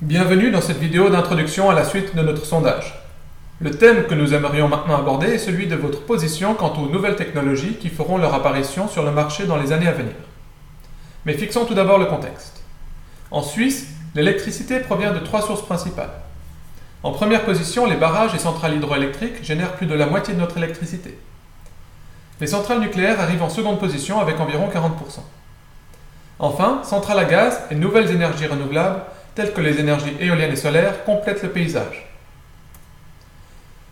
Bienvenue dans cette vidéo d'introduction à la suite de notre sondage. Le thème que nous aimerions maintenant aborder est celui de votre position quant aux nouvelles technologies qui feront leur apparition sur le marché dans les années à venir. Mais fixons tout d'abord le contexte. En Suisse, l'électricité provient de 3 sources principales. En première position, les barrages et centrales hydroélectriques génèrent plus de la moitié de notre électricité. Les centrales nucléaires arrivent en seconde position avec environ 40%. Enfin, centrales à gaz et nouvelles énergies renouvelables, telles que les énergies éoliennes et solaires, complètent le paysage.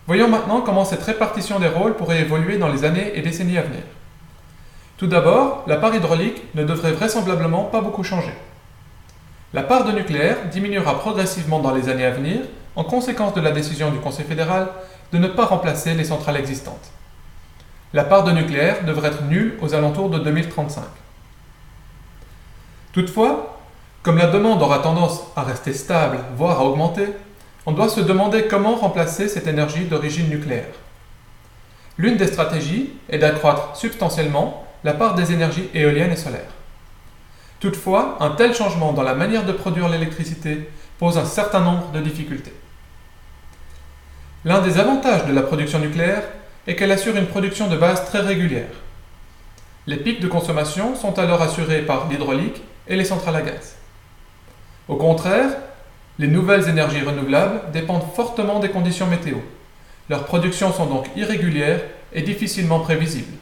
Voyons maintenant comment cette répartition des rôles pourrait évoluer dans les années et décennies à venir. Tout d'abord, la part hydraulique ne devrait vraisemblablement pas beaucoup changer. La part de nucléaire diminuera progressivement dans les années à venir, en conséquence de la décision du Conseil fédéral de ne pas remplacer les centrales existantes. La part de nucléaire devrait être nulle aux alentours de 2035. Toutefois, comme la demande aura tendance à rester stable, voire à augmenter, on doit se demander comment remplacer cette énergie d'origine nucléaire. L'une des stratégies est d'accroître substantiellement la part des énergies éoliennes et solaires. Toutefois, un tel changement dans la manière de produire l'électricité pose un certain nombre de difficultés. L'un des avantages de la production nucléaire est qu'elle assure une production de base très régulière. Les pics de consommation sont alors assurés par l'hydraulique et les centrales à gaz. Au contraire, les nouvelles énergies renouvelables dépendent fortement des conditions météo. Leurs productions sont donc irrégulières et difficilement prévisibles.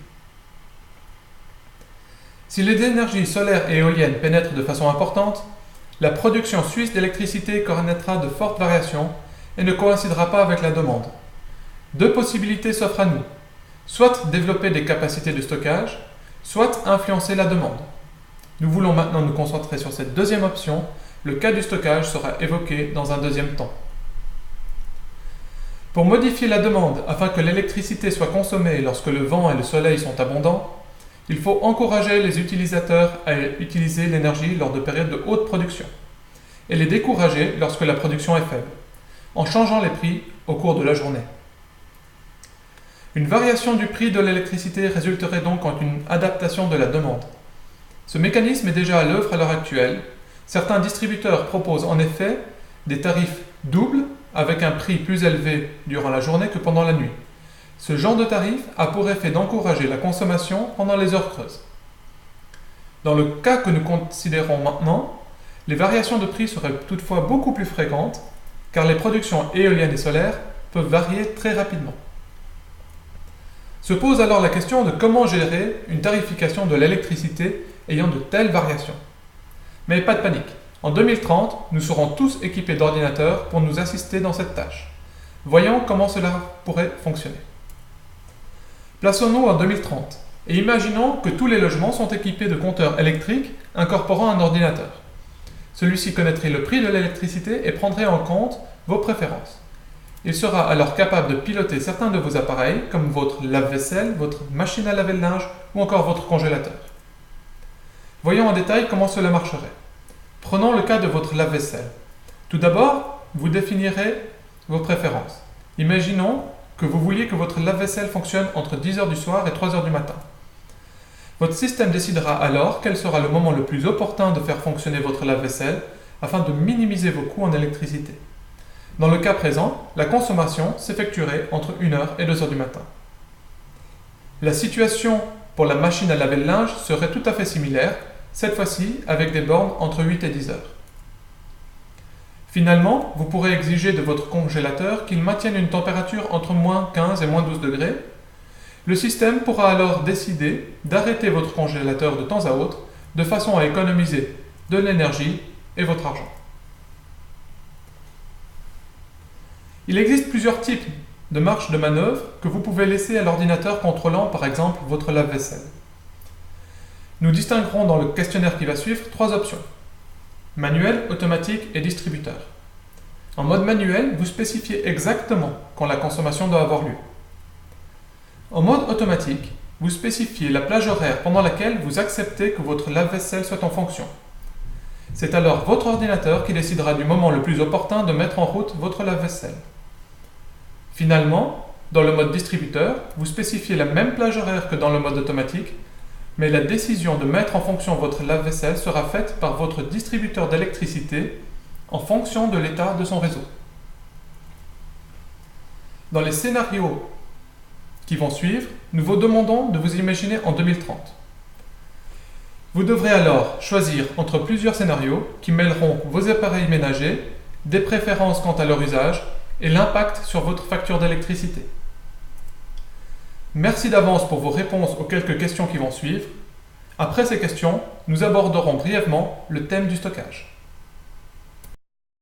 Si les énergies solaires et éoliennes pénètrent de façon importante, la production suisse d'électricité connaîtra de fortes variations et ne coïncidera pas avec la demande. Deux possibilités s'offrent à nous, soit développer des capacités de stockage, soit influencer la demande. Nous voulons maintenant nous concentrer sur cette deuxième option. Le cas du stockage sera évoqué dans un deuxième temps. Pour modifier la demande afin que l'électricité soit consommée lorsque le vent et le soleil sont abondants, il faut encourager les utilisateurs à utiliser l'énergie lors de périodes de haute production et les décourager lorsque la production est faible, en changeant les prix au cours de la journée. Une variation du prix de l'électricité résulterait donc en une adaptation de la demande. Ce mécanisme est déjà à l'œuvre à l'heure actuelle. Certains distributeurs proposent en effet des tarifs doubles avec un prix plus élevé durant la journée que pendant la nuit. Ce genre de tarif a pour effet d'encourager la consommation pendant les heures creuses. Dans le cas que nous considérons maintenant, les variations de prix seraient toutefois beaucoup plus fréquentes car les productions éoliennes et solaires peuvent varier très rapidement. Se pose alors la question de comment gérer une tarification de l'électricité ayant de telles variations. Mais pas de panique, en 2030, nous serons tous équipés d'ordinateurs pour nous assister dans cette tâche. Voyons comment cela pourrait fonctionner. Plaçons-nous en 2030 et imaginons que tous les logements sont équipés de compteurs électriques incorporant un ordinateur. Celui-ci connaîtrait le prix de l'électricité et prendrait en compte vos préférences. Il sera alors capable de piloter certains de vos appareils, comme votre lave-vaisselle, votre machine à laver le linge ou encore votre congélateur. Voyons en détail comment cela marcherait. Prenons le cas de votre lave-vaisselle. Tout d'abord, vous définirez vos préférences. Imaginons que vous vouliez que votre lave-vaisselle fonctionne entre 10h du soir et 3h du matin. Votre système décidera alors quel sera le moment le plus opportun de faire fonctionner votre lave-vaisselle afin de minimiser vos coûts en électricité. Dans le cas présent, la consommation s'effectuerait entre 1h et 2h du matin. La situation pour la machine à laver le linge serait tout à fait similaire, cette fois-ci avec des bornes entre 8 et 10 heures. Finalement, vous pourrez exiger de votre congélateur qu'il maintienne une température entre moins 15 et moins 12 degrés. Le système pourra alors décider d'arrêter votre congélateur de temps à autre de façon à économiser de l'énergie et votre argent. Il existe plusieurs types de marges de manœuvre que vous pouvez laisser à l'ordinateur contrôlant par exemple votre lave-vaisselle. Nous distinguerons dans le questionnaire qui va suivre 3 options. Manuel, automatique et distributeur. En mode manuel, vous spécifiez exactement quand la consommation doit avoir lieu. En mode automatique, vous spécifiez la plage horaire pendant laquelle vous acceptez que votre lave-vaisselle soit en fonction. C'est alors votre ordinateur qui décidera du moment le plus opportun de mettre en route votre lave-vaisselle. Finalement, dans le mode distributeur, vous spécifiez la même plage horaire que dans le mode automatique, mais la décision de mettre en fonction votre lave-vaisselle sera faite par votre distributeur d'électricité en fonction de l'état de son réseau. Dans les scénarios qui vont suivre, nous vous demandons de vous imaginer en 2030. Vous devrez alors choisir entre plusieurs scénarios qui mêleront vos appareils ménagers, des préférences quant à leur usage et l'impact sur votre facture d'électricité. Merci d'avance pour vos réponses aux quelques questions qui vont suivre. Après ces questions, nous aborderons brièvement le thème du stockage.